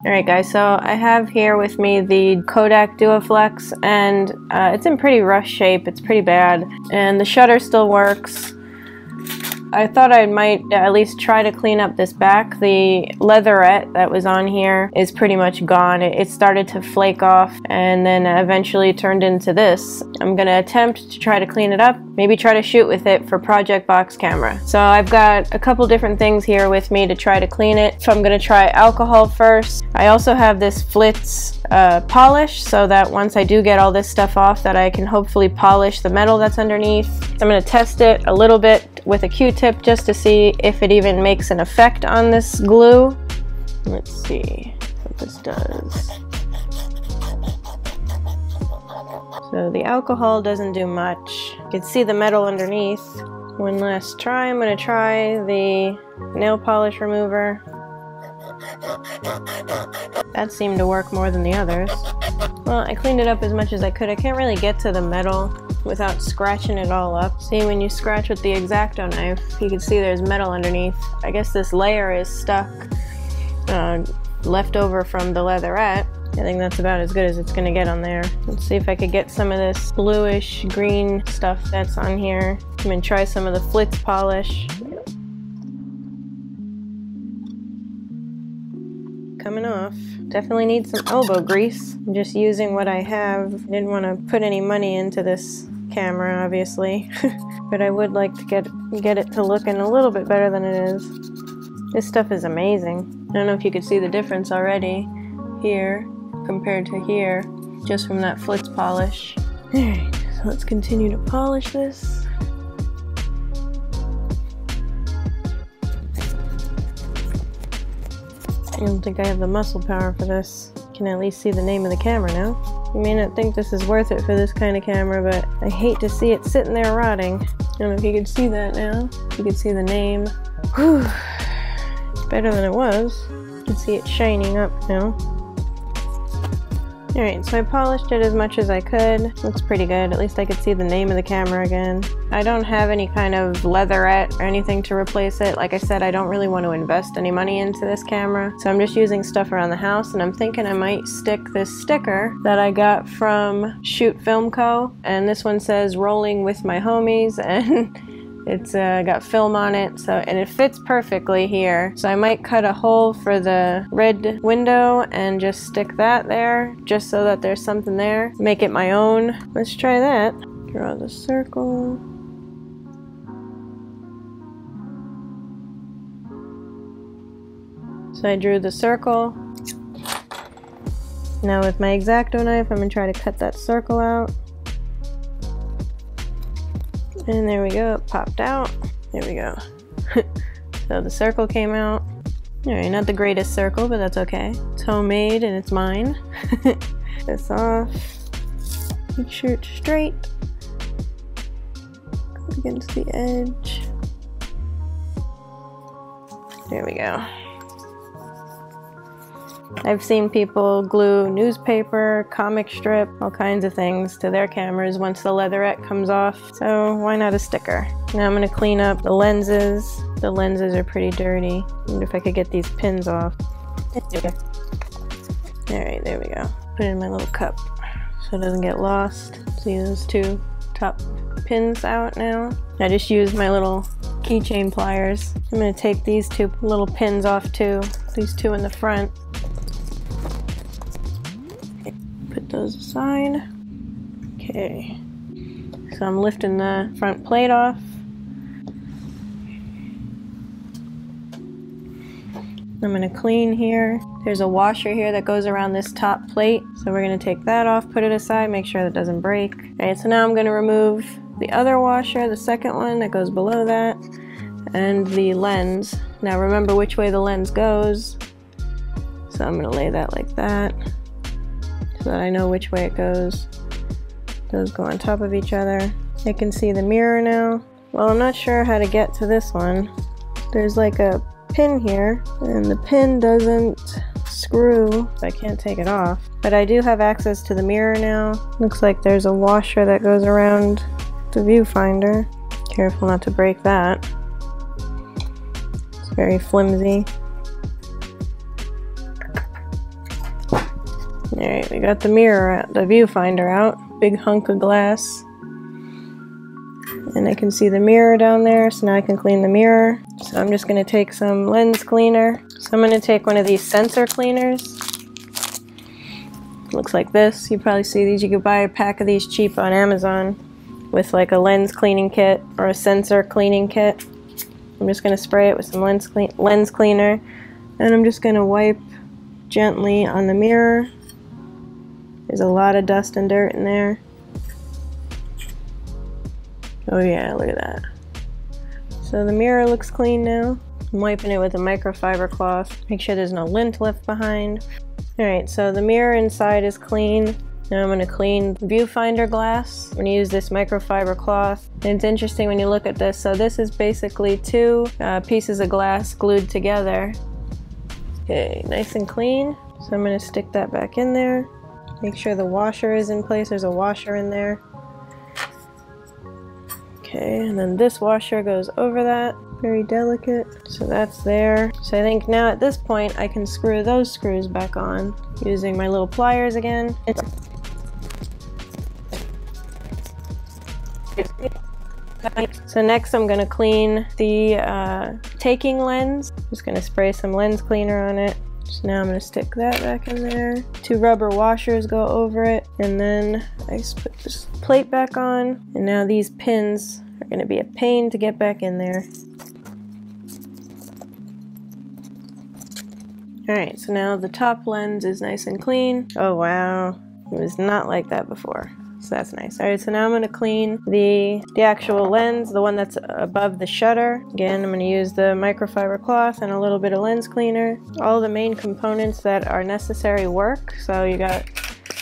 Alright guys, so I have here with me the Kodak Duaflex, and it's in pretty rough shape. It's pretty bad, and the shutter still works. I thought I might at least try to clean up this back. The leatherette that was on here is pretty much gone. It started to flake off and then eventually turned into this. I'm gonna attempt to try to clean it up, maybe try to shoot with it for project box camera. So I've got a couple different things here with me to try to clean it. So I'm gonna try alcohol first. I also have this Flitz polish, so that once I do get all this stuff off, that I can hopefully polish the metal that's underneath. I'm gonna test it a little bit with a Q-tip just to see if it even makes an effect on this glue. Let's see what this does. So the alcohol doesn't do much. You can see the metal underneath. One last try. I'm gonna try the nail polish remover. That seemed to work more than the others. Well, I cleaned it up as much as I could. I can't really get to the metal without scratching it all up. See, when you scratch with the X-Acto knife, you can see there's metal underneath. I guess this layer is stuck, left over from the leatherette. I think that's about as good as it's gonna get on there. Let's see if I could get some of this bluish green stuff that's on here. I'm gonna try some of the Flitz polish. Coming off. Definitely need some elbow grease. I'm just using what I have. I didn't want to put any money into this camera, obviously. But I would like to get it to looking a little bit better than it is. This stuff is amazing. I don't know if you could see the difference already here compared to here, just from that Flitz polish. Alright, so let's continue to polish this. I don't think I have the muscle power for this. Can at least see the name of the camera now. You may not think this is worth it for this kind of camera, but I hate to see it sitting there rotting. I don't know if you can see that now. You can see the name. Whew. It's better than it was. You can see it shining up now. Alright, so I polished it as much as I could. Looks pretty good. At least I could see the name of the camera again. I don't have any kind of leatherette or anything to replace it. Like I said, I don't really want to invest any money into this camera. So I'm just using stuff around the house, and I'm thinking I might stick this sticker that I got from Shoot Film Co. And this one says "Rolling with my homies," and it's got film on it, and it fits perfectly here. So I might cut a hole for the red window and just stick that there, just so that there's something there. Make it my own. Let's try that. Draw the circle. So I drew the circle. Now with my X-Acto knife, I'm gonna try to cut that circle out. And there we go, it popped out. There we go. So the circle came out. Alright, not the greatest circle, but that's okay. It's homemade and it's mine. This off. Make sure it's straight. Go against the edge. There we go. I've seen people glue newspaper, comic strip, all kinds of things to their cameras once the leatherette comes off. So why not a sticker? Now I'm going to clean up the lenses. The lenses are pretty dirty. I wonder if I could get these pins off. Alright, there we go. Put it in my little cup so it doesn't get lost. See those two top pins out now? I just used my little keychain pliers. I'm going to take these two little pins off too. These two in the front. Put those aside. Okay. So I'm lifting the front plate off. I'm going to clean here. There's a washer here that goes around this top plate. So we're going to take that off, put it aside, make sure that doesn't break. Alright, so now I'm going to remove the other washer, the second one that goes below that, and the lens. Now remember which way the lens goes. So I'm going to lay that like that, so that I know which way it goes. Those go on top of each other. I can see the mirror now. Well, I'm not sure how to get to this one. There's like a pin here, and the pin doesn't screw. I can't take it off. But I do have access to the mirror now. Looks like there's a washer that goes around the viewfinder. Careful not to break that. It's very flimsy. Alright, we got the mirror out, the viewfinder out. Big hunk of glass. And I can see the mirror down there, so now I can clean the mirror. So I'm just going to take some lens cleaner. So I'm going to take one of these sensor cleaners. Looks like this. You probably see these. You could buy a pack of these cheap on Amazon with like a lens cleaning kit or a sensor cleaning kit. I'm just going to spray it with some lens cleaner, and I'm just going to wipe gently on the mirror. There's a lot of dust and dirt in there. Oh yeah, look at that. So the mirror looks clean now. I'm wiping it with a microfiber cloth. Make sure there's no lint left behind. Alright, so the mirror inside is clean. Now I'm going to clean the viewfinder glass. I'm going to use this microfiber cloth. And it's interesting when you look at this. So this is basically two pieces of glass glued together. Okay, nice and clean. So I'm going to stick that back in there. Make sure the washer is in place. There's a washer in there. Okay, and then this washer goes over that. Very delicate. So that's there. So I think now at this point I can screw those screws back on using my little pliers again. So next I'm going to clean the taking lens. I'm just going to spray some lens cleaner on it. So now I'm going to stick that back in there. Two rubber washers go over it, and then I just put this plate back on. And now these pins are going to be a pain to get back in there. Alright, so now the top lens is nice and clean. Oh wow, it was not like that before. So that's nice. Alright, so now I'm going to clean the actual lens, the one that's above the shutter. Again, I'm going to use the microfiber cloth and a little bit of lens cleaner. All the main components that are necessary work. So you got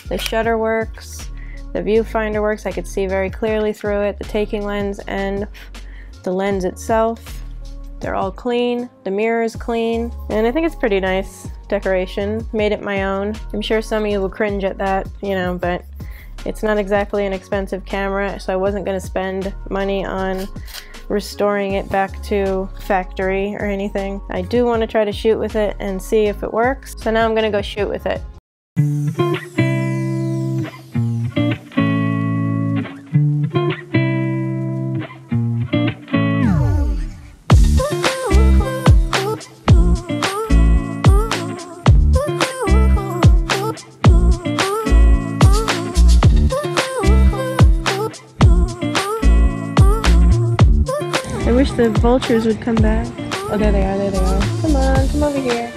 the shutter works, the viewfinder works, I could see very clearly through it, the taking lens and the lens itself. They're all clean, the mirror is clean, and I think it's pretty nice decoration. Made it my own. I'm sure some of you will cringe at that, you know, but it's not exactly an expensive camera, so I wasn't going to spend money on restoring it back to factory or anything. I do want to try to shoot with it and see if it works, so now I'm going to go shoot with it. I wish the vultures would come back. Oh, there they are, there they are. Come on, come over here.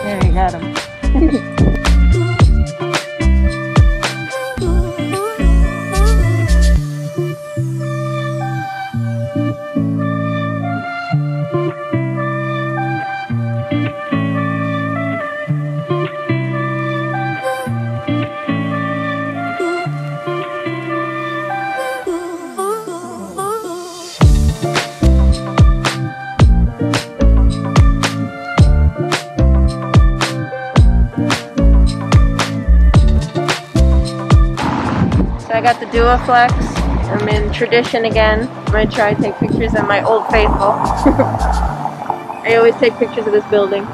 There, you got him. I got the Duaflex. I'm in tradition again. I'm going to try to take pictures of my old faithful. I always take pictures of this building.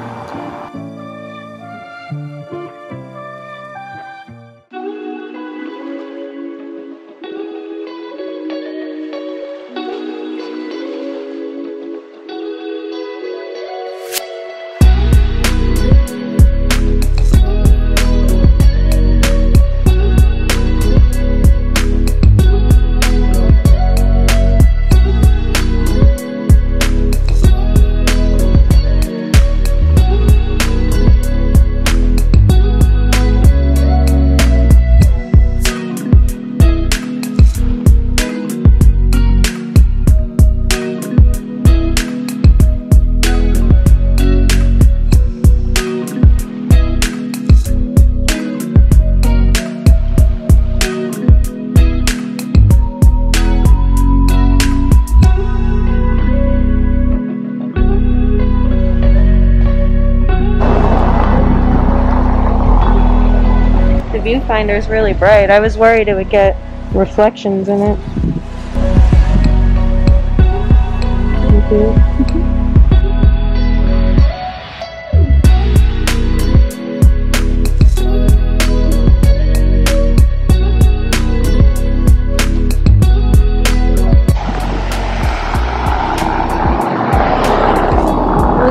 The viewfinder is really bright. I was worried it would get reflections in it. Looks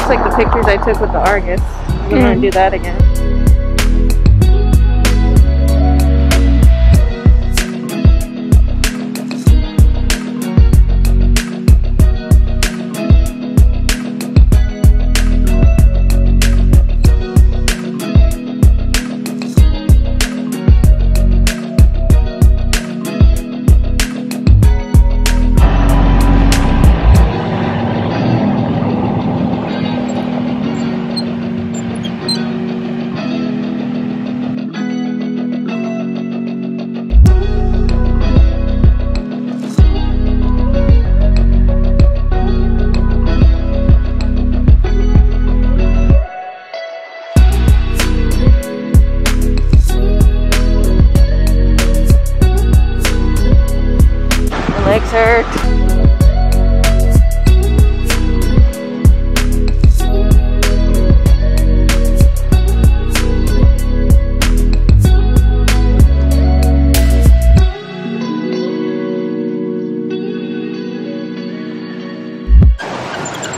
like the pictures I took with the Argus. I'm gonna do that again. Legs hurt.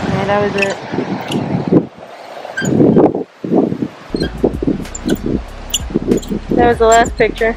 Yeah, that was it. That was the last picture.